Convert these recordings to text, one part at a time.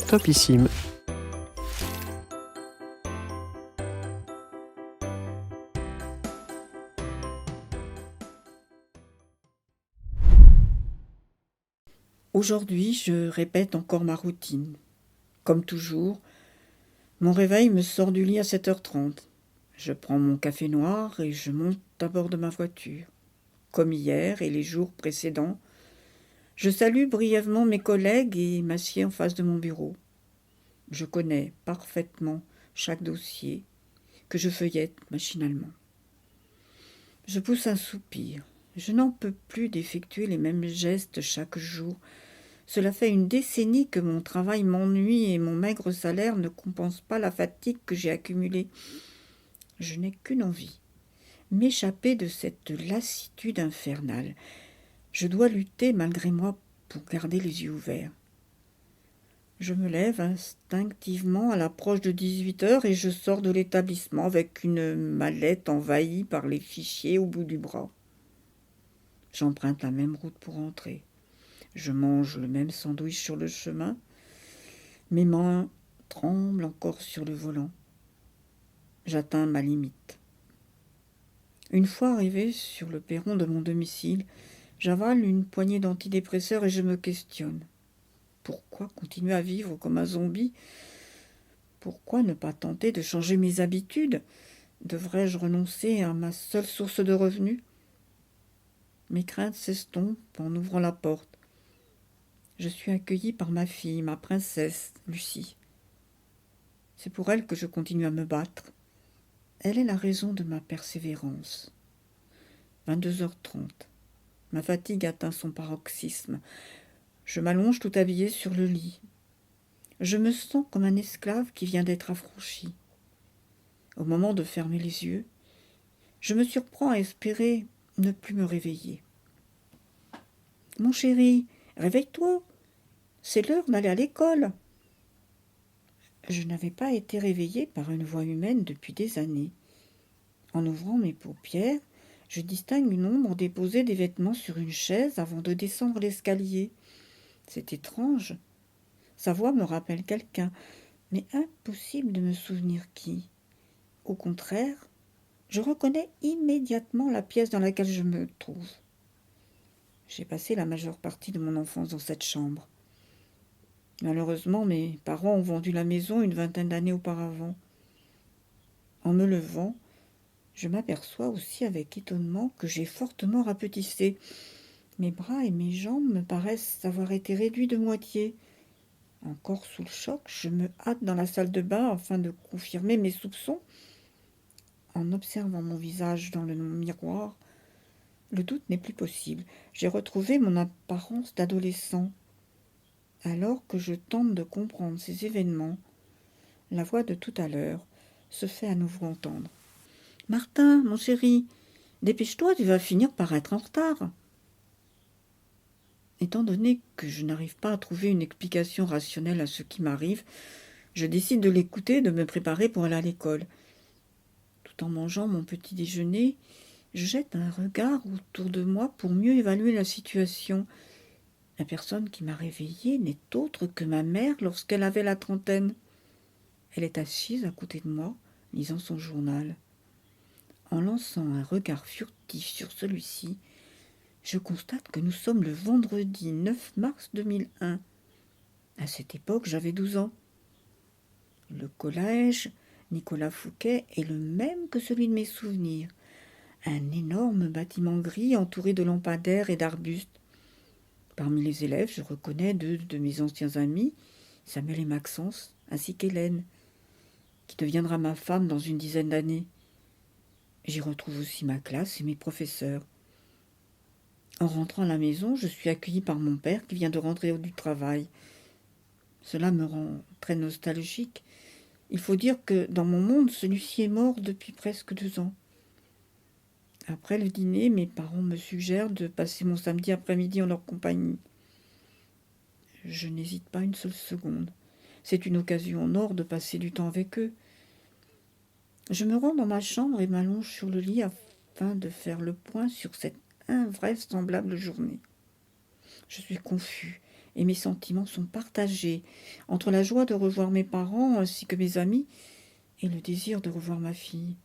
Topissime. Aujourd'hui, je répète encore ma routine. Comme toujours, mon réveil me sort du lit à 7h30. Je prends mon café noir et je monte à bord de ma voiture. Comme hier et les jours précédents, je salue brièvement mes collègues et m'assieds en face de mon bureau. Je connais parfaitement chaque dossier que je feuillette machinalement. Je pousse un soupir. Je n'en peux plus d'effectuer les mêmes gestes chaque jour. Cela fait une décennie que mon travail m'ennuie et mon maigre salaire ne compense pas la fatigue que j'ai accumulée. Je n'ai qu'une envie, m'échapper de cette lassitude infernale. Je dois lutter malgré moi pour garder les yeux ouverts. Je me lève instinctivement à l'approche de 18h et je sors de l'établissement avec une mallette envahie par les fichiers au bout du bras. J'emprunte la même route pour rentrer. Je mange le même sandwich sur le chemin. Mes mains tremblent encore sur le volant. J'atteins ma limite. Une fois arrivé sur le perron de mon domicile, j'avale une poignée d'antidépresseurs et je me questionne. Pourquoi continuer à vivre comme un zombie ? Pourquoi ne pas tenter de changer mes habitudes ? Devrais-je renoncer à ma seule source de revenus ? Mes craintes s'estompent en ouvrant la porte. Je suis accueillie par ma fille, ma princesse, Lucie. C'est pour elle que je continue à me battre. Elle est la raison de ma persévérance. 22h30. Ma fatigue atteint son paroxysme. Je m'allonge tout habillée sur le lit. Je me sens comme un esclave qui vient d'être affranchi. Au moment de fermer les yeux, je me surprends à espérer ne plus me réveiller. « Mon chéri, réveille-toi, c'est l'heure d'aller à l'école. » Je n'avais pas été réveillée par une voix humaine depuis des années. En ouvrant mes paupières, je distingue une ombre déposer des vêtements sur une chaise avant de descendre l'escalier. C'est étrange. Sa voix me rappelle quelqu'un, mais impossible de me souvenir qui. Au contraire, je reconnais immédiatement la pièce dans laquelle je me trouve. J'ai passé la majeure partie de mon enfance dans cette chambre. Malheureusement, mes parents ont vendu la maison une vingtaine d'années auparavant. En me levant, je m'aperçois aussi avec étonnement que j'ai fortement rapetissé. Mes bras et mes jambes me paraissent avoir été réduits de moitié. Encore sous le choc, je me hâte dans la salle de bain afin de confirmer mes soupçons. En observant mon visage dans le miroir, le doute n'est plus possible. J'ai retrouvé mon apparence d'adolescent. Alors que je tente de comprendre ces événements, la voix de tout à l'heure se fait à nouveau entendre. « Martin, mon chéri, dépêche-toi, tu vas finir par être en retard. » Étant donné que je n'arrive pas à trouver une explication rationnelle à ce qui m'arrive, je décide de l'écouter et de me préparer pour aller à l'école. Tout en mangeant mon petit déjeuner, je jette un regard autour de moi pour mieux évaluer la situation. La personne qui m'a réveillée n'est autre que ma mère lorsqu'elle avait la trentaine. Elle est assise à côté de moi, lisant son journal. En lançant un regard furtif sur celui-ci, je constate que nous sommes le vendredi 9 mars 2001. À cette époque, j'avais 12 ans. Le collège Nicolas Fouquet est le même que celui de mes souvenirs. Un énorme bâtiment gris entouré de lampadaires et d'arbustes. Parmi les élèves, je reconnais deux de mes anciens amis, Samuel et Maxence, ainsi qu'Hélène, qui deviendra ma femme dans une dizaine d'années. J'y retrouve aussi ma classe et mes professeurs. En rentrant à la maison, je suis accueillie par mon père qui vient de rentrer du travail. Cela me rend très nostalgique. Il faut dire que dans mon monde, celui-ci est mort depuis presque 2 ans. Après le dîner, mes parents me suggèrent de passer mon samedi après-midi en leur compagnie. Je n'hésite pas une seule seconde. C'est une occasion en or de passer du temps avec eux. Je me rends dans ma chambre et m'allonge sur le lit afin de faire le point sur cette invraisemblable journée. Je suis confus, et mes sentiments sont partagés entre la joie de revoir mes parents ainsi que mes amis et le désir de revoir ma fille.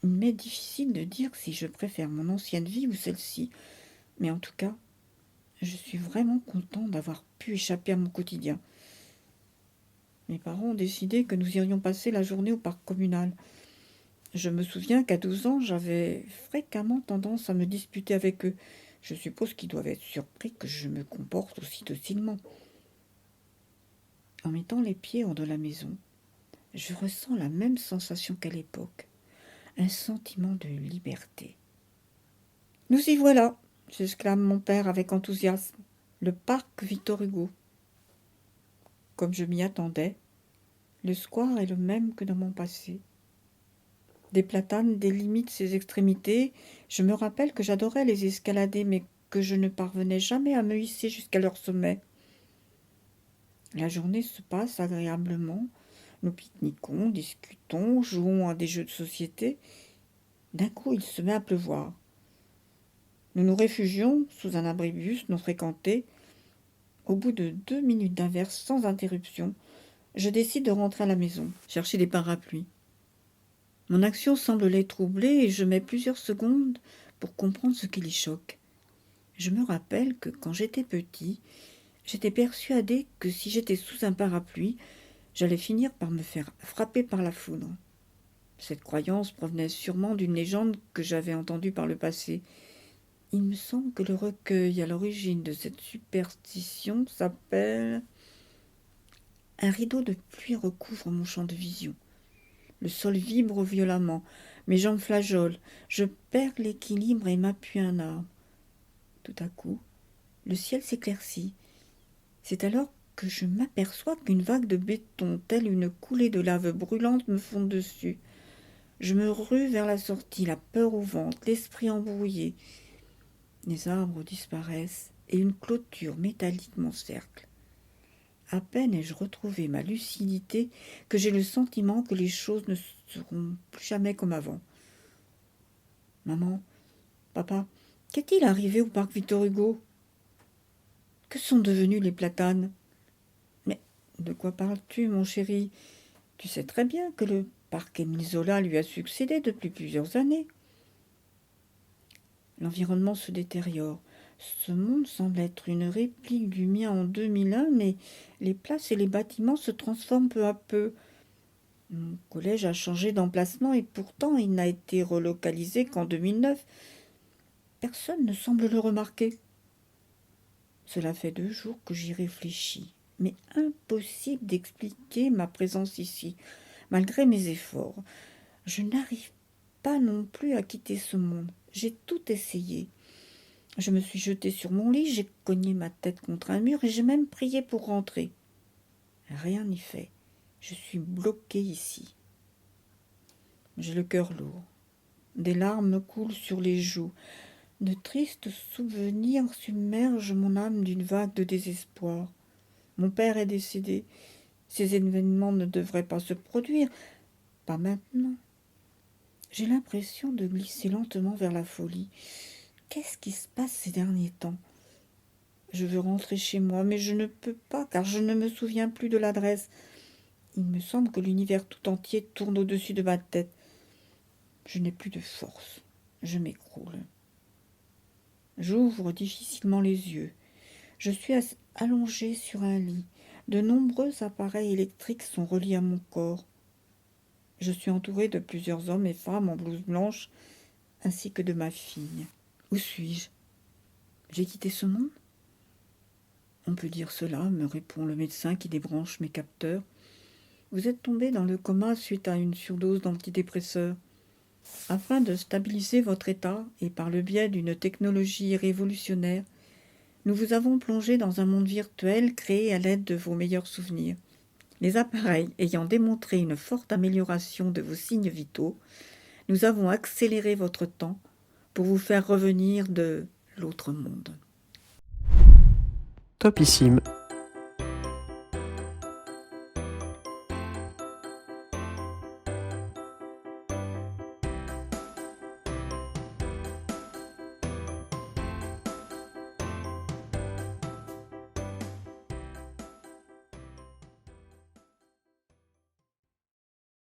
Il m'est difficile de dire si je préfère mon ancienne vie ou celle-ci, mais en tout cas, je suis vraiment content d'avoir pu échapper à mon quotidien. Mes parents ont décidé que nous irions passer la journée au parc communal. Je me souviens qu'à 12 ans, j'avais fréquemment tendance à me disputer avec eux. Je suppose qu'ils doivent être surpris que je me comporte aussi docilement. En mettant les pieds hors de la maison, je ressens la même sensation qu'à l'époque, un sentiment de liberté. « Nous y voilà !» s'exclame mon père avec enthousiasme. « Le parc Victor Hugo. » Comme je m'y attendais, le square est le même que dans mon passé. Des platanes délimitent ses extrémités. Je me rappelle que j'adorais les escalader, mais que je ne parvenais jamais à me hisser jusqu'à leur sommet. La journée se passe agréablement. Nous pique-niquons, discutons, jouons à des jeux de société. D'un coup, il se met à pleuvoir. Nous nous réfugions sous un abribus non fréquenté. Au bout de 2 minutes d'averse sans interruption, je décide de rentrer à la maison, chercher des parapluies. Mon action semble les troubler et je mets plusieurs secondes pour comprendre ce qui les choque. Je me rappelle que quand j'étais petit, j'étais persuadée que si j'étais sous un parapluie, j'allais finir par me faire frapper par la foudre. Cette croyance provenait sûrement d'une légende que j'avais entendue par le passé. Il me semble que le recueil à l'origine de cette superstition s'appelle... Un rideau de pluie recouvre mon champ de vision. Le sol vibre violemment, mes jambes flageolent, je perds l'équilibre et m'appuie à un arbre. Tout à coup, le ciel s'éclaircit. C'est alors que je m'aperçois qu'une vague de béton, telle une coulée de lave brûlante, me fond dessus. Je me rue vers la sortie, la peur au ventre, l'esprit embrouillé. Les arbres disparaissent et une clôture métallique m'encercle. À peine ai-je retrouvé ma lucidité que j'ai le sentiment que les choses ne seront plus jamais comme avant. « Maman, papa, qu'est-il arrivé au parc Victor Hugo ? Que sont devenus les platanes ? Mais de quoi parles-tu, mon chéri ? Tu sais très bien que le parc Émile Zola lui a succédé depuis plusieurs années. » L'environnement se détériore. Ce monde semble être une réplique du mien en 2001, mais les places et les bâtiments se transforment peu à peu. Mon collège a changé d'emplacement et pourtant il n'a été relocalisé qu'en 2009. Personne ne semble le remarquer. Cela fait 2 jours que j'y réfléchis, mais impossible d'expliquer ma présence ici, malgré mes efforts. Je n'arrive pas non plus à quitter ce monde. J'ai tout essayé. Je me suis jetée sur mon lit, j'ai cogné ma tête contre un mur et j'ai même prié pour rentrer. Rien n'y fait. Je suis bloquée ici. J'ai le cœur lourd. Des larmes me coulent sur les joues. De tristes souvenirs submergent mon âme d'une vague de désespoir. Mon père est décédé. Ces événements ne devraient pas se produire. Pas maintenant. J'ai l'impression de glisser lentement vers la folie. Qu'est-ce qui se passe ces derniers temps ? Je veux rentrer chez moi, mais je ne peux pas, car je ne me souviens plus de l'adresse. Il me semble que l'univers tout entier tourne au-dessus de ma tête. Je n'ai plus de force. Je m'écroule. J'ouvre difficilement les yeux. Je suis allongée sur un lit. De nombreux appareils électriques sont reliés à mon corps. Je suis entourée de plusieurs hommes et femmes en blouse blanche, ainsi que de ma fille. Où suis-je ? J'ai quitté ce monde ? On peut dire cela, me répond le médecin qui débranche mes capteurs. Vous êtes tombé dans le coma suite à une surdose d'antidépresseurs. Afin de stabiliser votre état et par le biais d'une technologie révolutionnaire, nous vous avons plongé dans un monde virtuel créé à l'aide de vos meilleurs souvenirs. Les appareils ayant démontré une forte amélioration de vos signes vitaux, nous avons accéléré votre temps pour vous faire revenir de l'autre monde. Topissime.